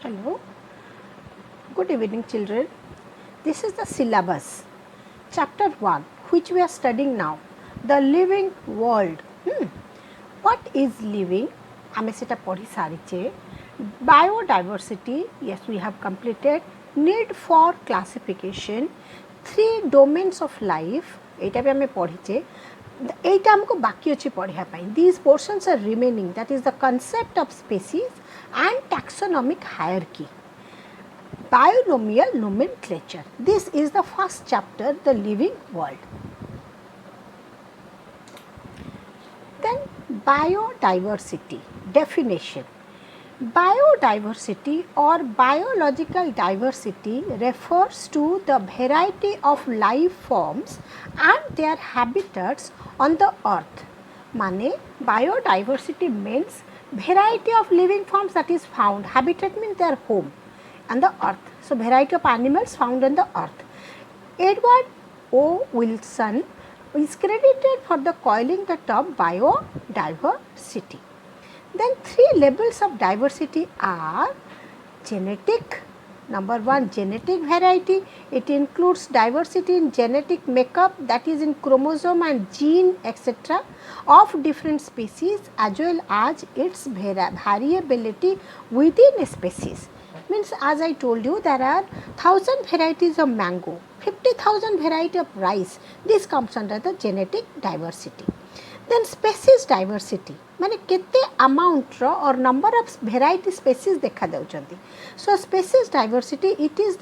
Hello, good evening children. This is the syllabus, chapter 1 which we are studying now, the living world. What is living? ଆମେ ସେଟା ପଢ଼ି ସାରିଛେ biodiversity, yes we have completed, need for classification, 3 domains of life, ଏଇଟା ବି ଆମେ ପଢ଼ିଛେ এইটা ଆମକୁ ବାକି ଅଛି ପଢ଼ିବା ପାଇଁ. These portions are remaining, that is the concept of species and taxonomic hierarchy. Binomial nomenclature. This is the first chapter, the living world. Then biodiversity definition. Biodiversity or biological diversity refers to the variety of life forms and their habitats on the earth. Mane biodiversity means variety of living forms that is found. Habitat means their home on the earth. So variety of animals found on the earth. Edward O. Wilson is credited for the coining the term biodiversity. Then 3 levels of diversity are genetic. Number 1, genetic variety. It includes diversity in genetic makeup, that is in chromosome and gene etc. of different species, as well as its variability within a species. Means as I told you, there are 1000 varieties of mango, 50,000 variety of rice. This comes under the genetic diversity. Then species diversity, माने केते amount row or number of variety species देखा जाउचंती. So species diversity, it is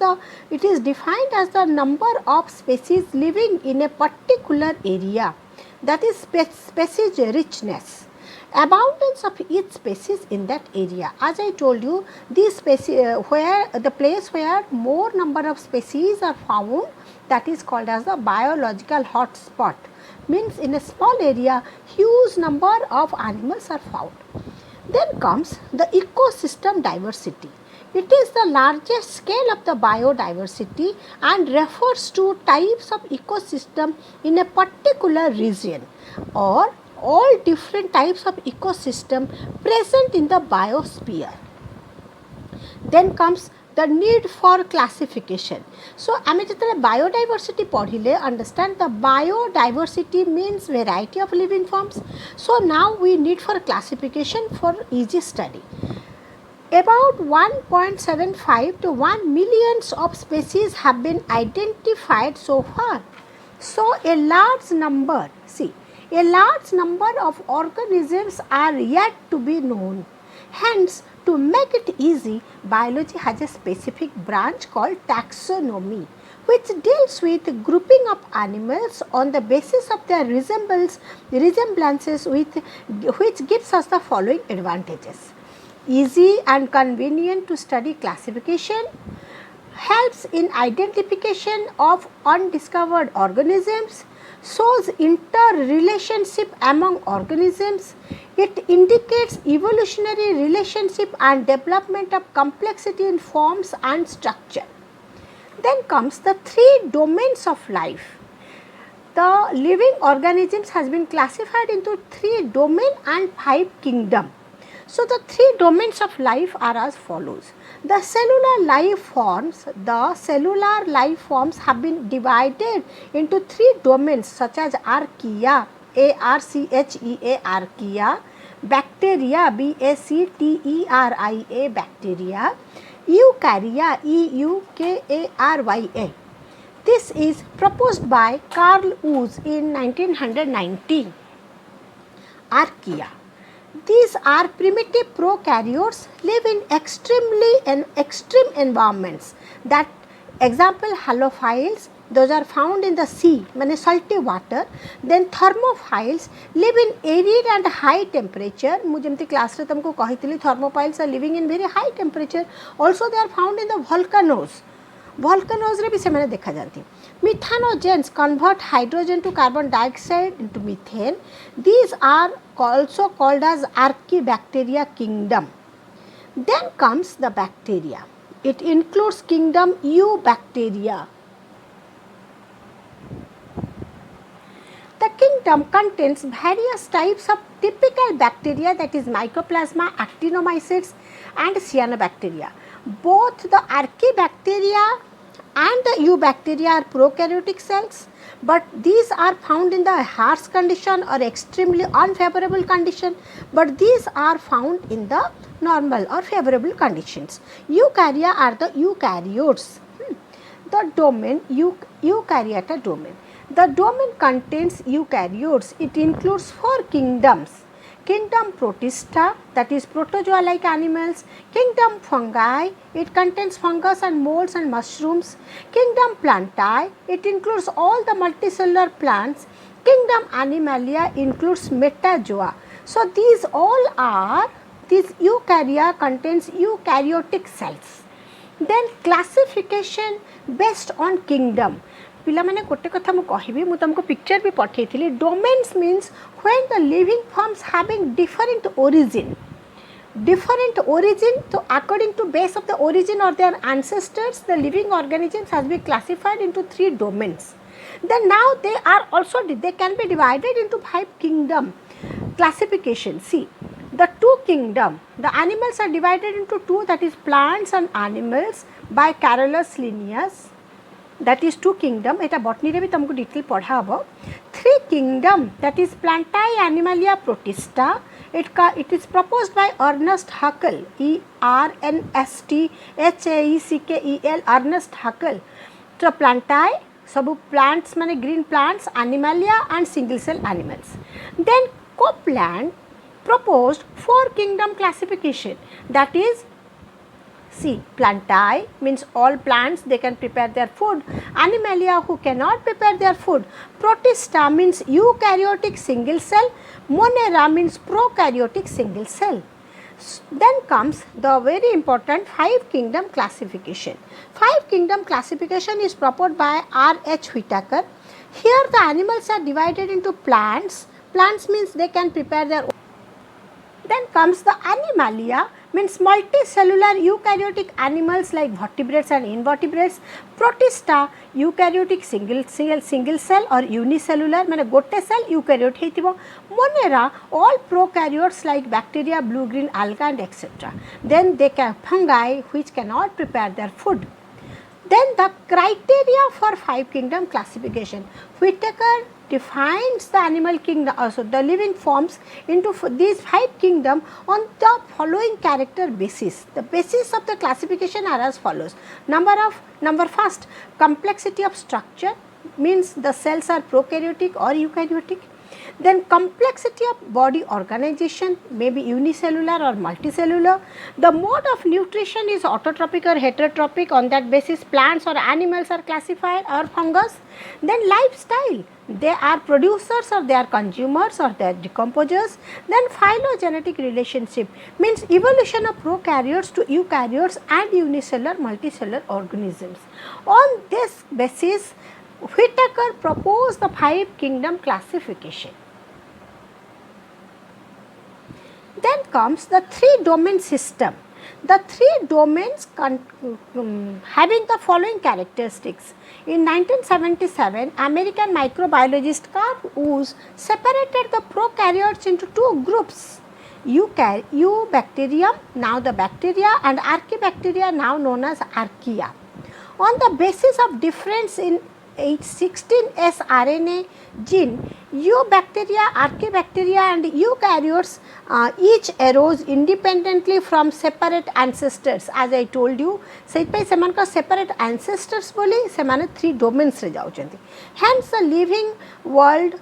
defined as the number of species living in a particular area, that is species richness, abundance of each species in that area. As I told you, these species where the place where more number of species are found, that is called as the biological hot spot. Means in a small area huge number of animals are found. Then comes the ecosystem diversity. It is the largest scale of the biodiversity and refers to types of ecosystem in a particular region or all different types of ecosystem present in the biosphere. Then comes the need for classification. So ame jetale biodiversity padhile, understand the biodiversity means variety of living forms. So now we need for classification for easy study. About 1.75 to 1 millions of species have been identified so far. So a large number, see, a large number of organisms are yet to be known. Hence, to make it easy, biology has a specific branch called taxonomy, which deals with grouping of animals on the basis of their resemblances with which gives us the following advantages. Easy and convenient to study classification, helps in identification of undiscovered organisms, shows interrelationship among organisms, it indicates evolutionary relationship and development of complexity in forms and structure. Then comes the 3 domains of life. The living organisms has been classified into 3 domain and 5 kingdom. So the 3 domains of life are as follows. The cellular life forms have been divided into 3 domains such as archaea, ARCHEA, archaea, bacteria, BACTERIA, bacteria, eukarya, EUKARYA. This is proposed by Carl Woese in 1919. Archaea. These are primitive prokaryotes, live in extreme environments. That example halophiles, those are found in the sea, means salty water. Then thermophiles live in arid and high temperature. Mu jemti class re tumko kahithili, thermophiles are living in very high temperature. Also they are found in the volcanoes. Volcanoes re bhi semane dekha janti. Methanogens convert hydrogen to carbon dioxide into methane. These are also called as Archaebacteria kingdom. Then comes the bacteria. It includes kingdom Eubacteria. The kingdom contains various types of typical bacteria, that is Mycoplasma, Actinomycetes and Cyanobacteria. both the archaebacteria and the eubacteria are prokaryotic cells, but these are found in the harsh condition or extremely unfavorable condition, but these are found in the normal or favorable conditions. Eukarya are the eukaryotes. The domain, eukaryota domain. The domain contains eukaryotes. It includes 4 kingdoms. Kingdom Protista, that is protozoa like animals. Kingdom Fungi, it contains fungus and molds and mushrooms. Kingdom Plantae, it includes all the multicellular plants. Kingdom Animalia includes metazoa. So these all are, this eukarya contains eukaryotic cells. Then classification based on kingdom. पिला माने गोटे कथा मु कहबी, मु तुमको picture भी पठेइथिली. Domains means when the living forms having different origin. So according to base of the origin or their ancestors, the living organisms has been classified into 3 domains. Then now they can be divided into 5 kingdom classification. See, the 2 kingdom, the animals are divided into 2, that is plants and animals by Carolus Linnaeus. That is 2 kingdom. Etah botany रे भी तुमको detail पढ़ा हबो. 3 kingdom, that is Plantae, Animalia, Protista. It is proposed by Ernest Haeckel, ERNSTHAECKEL, Ernest Haeckel. So Plantae, सब plants माने green plants, Animalia and single cell animals. Then Copeland proposed 4 kingdom classification, that is, see, Plantae means all plants, they can prepare their food. Animalia who cannot prepare their food. Protista means eukaryotic single cell. Monera means prokaryotic single cell. Then comes the very important 5 kingdom classification. 5 kingdom classification is proposed by R.H. Whitaker. Here the animals are divided into plants. Plants means they can prepare their own. Then comes the Animalia, means multicellular eukaryotic animals like vertebrates and invertebrates. Protista, eukaryotic single cell or unicellular, माने गोटे cell eukaryote हेतिबो. Monera, all prokaryotes like bacteria, blue green alga and etc. Then they can fungi which cannot prepare their food. Then the criteria for 5 kingdom classification. Whitaker defines the animal kingdom, also the living forms, into these 5 kingdom on the following character basis. The basis of the classification are as follows. Number first, complexity of structure, means the cells are prokaryotic or eukaryotic. Then complexity of body organization, may be unicellular or multicellular. The mode of nutrition is autotrophic or heterotrophic. On that basis plants or animals are classified, or fungus. Then lifestyle, they are producers or they are consumers or they are decomposers. Then phylogenetic relationship, means evolution of prokaryotes to eukaryotes and unicellular multicellular organisms. On this basis Whitaker proposed the 5 kingdom classification. Then comes the 3 domain system. The 3 domains having the following characteristics. In 1977, American microbiologist Carl Woese separated the prokaryotes into 2 groups. Eubacterium, now the bacteria, and Archaebacteria, now known as Archaea. On the basis of difference in H16S RNA gene, Eubacteria, Archaebacteria and eukaryotes each arose independently from separate ancestors. As I told you, separate ancestors boli semane 3 domains re jauchanti. Hence the living world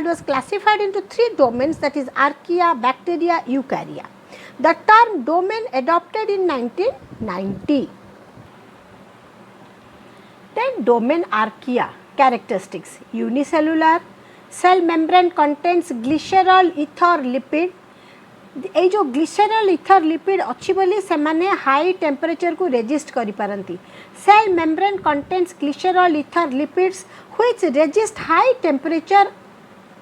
was classified into 3 domains, that is Archaea, Bacteria, Eukarya. The term domain adopted in 1990. Then domain Archaea characteristics. Unicellular, cell membrane contains glycerol ether lipid. ये जो glycerol ether lipid अच्छी बोली से माने high temperature को resist करी पारंती. Cell membrane contains glycerol ether lipids which resist high temperature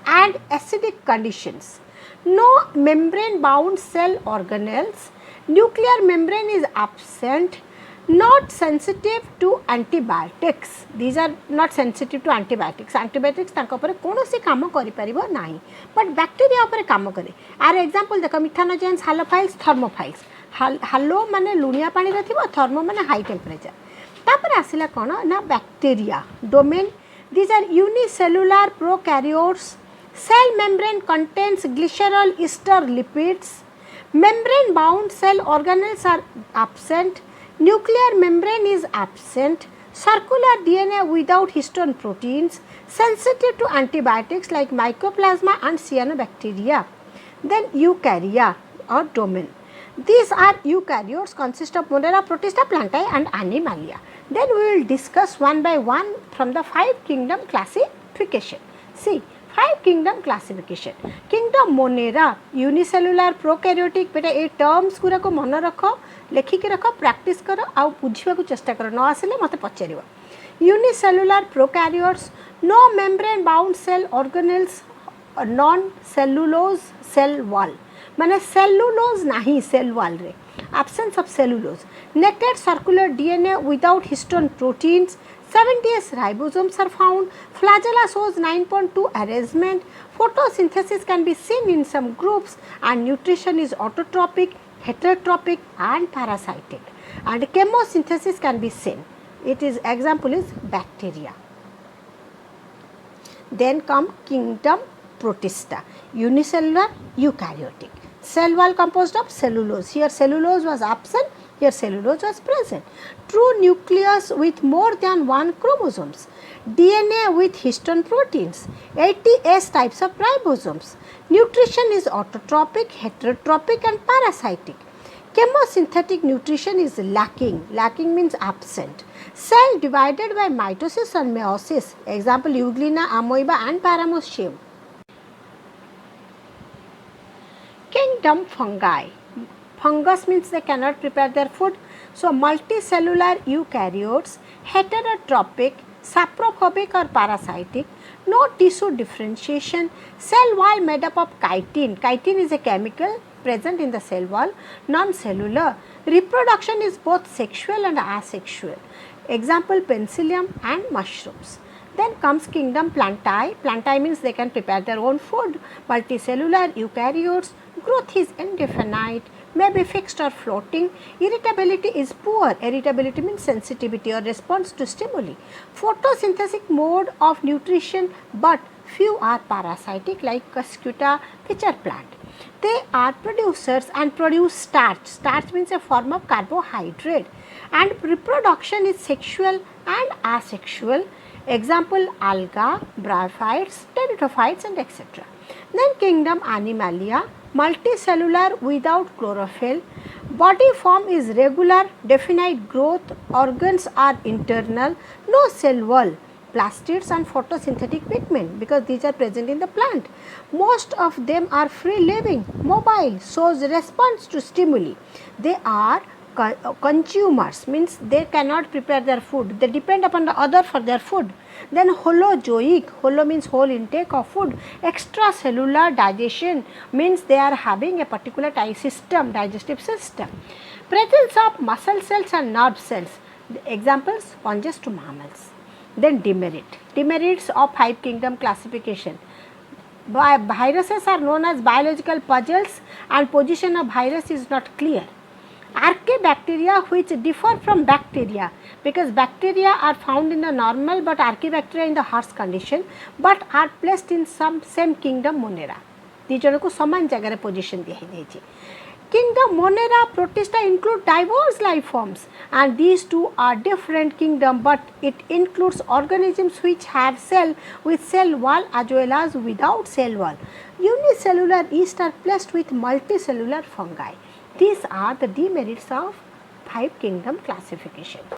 and acidic conditions. No membrane bound cell organelles. Nuclear membrane is absent. Not sensitive to antibiotics. These are not sensitive to antibiotics. Antibiotics तांको पर कोनोसी काम करि परिबो नाही, but bacteria पर काम करे. Are example देखो मिथानोजेंस, हालोफाइल्स, थर्मोफाइल्स. हालो माने लुणिया पानी रे थिबो थर्मो माने हाई टेम्परेचर तापर आसिला कोन ना bacteria domain these are unicellular prokaryotes cell membrane contains glycerol ester lipids membrane bound cell organelles are absent nuclear membrane is absent circular DNA without histone proteins sensitive to antibiotics like mycoplasma and cyanobacteria then eukarya or domain these are eukaryotes consist of Monera, Protista, Plantae and Animalia. Then we will discuss one by one from the 5 kingdom classification. See, 5 kingdom classification. Kingdom Monera, unicellular prokaryotic बेटा ए terms गुरा को मन रख लेखि के रख practice कर आउ बुझिबा को चेष्टा कर न आसिले मते पचारिबा. Unicellular prokaryotes no membrane bound cell organelles non cellulose cell wall माने सेलुलोज नहीं सेल वॉल रे absence of cellulose naked circular DNA without histone proteins 70s ribosomes are found flagella shows 9.2 arrangement photosynthesis can be seen in some groups and nutrition is autotrophic heterotrophic and parasitic and chemosynthesis can be seen it is example is bacteria then come kingdom Protista unicellular eukaryotic cell wall composed of cellulose here cellulose was absent here cellulose was present true nucleus with more than one chromosomes DNA with histone proteins 80s types of ribosomes nutrition is autotrophic heterotrophic and parasitic chemosynthetic nutrition is lacking means absent cell divided by mitosis and meiosis example euglena amoeba and paramecium Kingdom fungi. Fungus means they cannot prepare their food. So, multicellular eukaryotes, heterotrophic, saprophobic or parasitic, no tissue differentiation, cell wall made up of chitin. Chitin is a chemical present in the cell wall, non-cellular. Reproduction is both sexual and asexual. Example, penicillium and mushrooms. Then comes kingdom Plantae. Plantae means they can prepare their own food. Multicellular eukaryotes, growth is indefinite, may be fixed or floating. Irritability is poor. Irritability means sensitivity or response to stimuli. Photosynthetic mode of nutrition, but few are parasitic like Cuscuta pitcher plant. They are producers and produce starch. Starch means a form of carbohydrate. And reproduction is sexual and asexual. Example alga, bryophytes, pteridophytes and etc. Then kingdom Animalia, multicellular without chlorophyll, body form is regular, definite growth, organs are internal, no cell wall, plastids and photosynthetic pigment because these are present in the plant. Most of them are free living, mobile, shows response to stimuli. They are consumers means they cannot prepare their food, they depend upon the other for their food. Then holozoic, holo means whole intake of food, extracellular digestion means they are having a particular digestive system. Presence of muscle cells and nerve cells, examples sponges to mammals. Then demerits of 5 kingdom classification. Viruses are known as biological puzzles and position of virus is not clear. Archaebacteria which differ from bacteria because bacteria are found in the normal but archaebacteria in the harsh condition but are placed in some same kingdom Monera. दी जन को समान जगह position दिया Kingdom Monera, Protista include diverse life forms and these two are different kingdom but it includes organisms which have cell with cell wall as well as without cell wall. Unicellular yeast are placed with multicellular fungi. These are the demerits of 5 kingdom classification.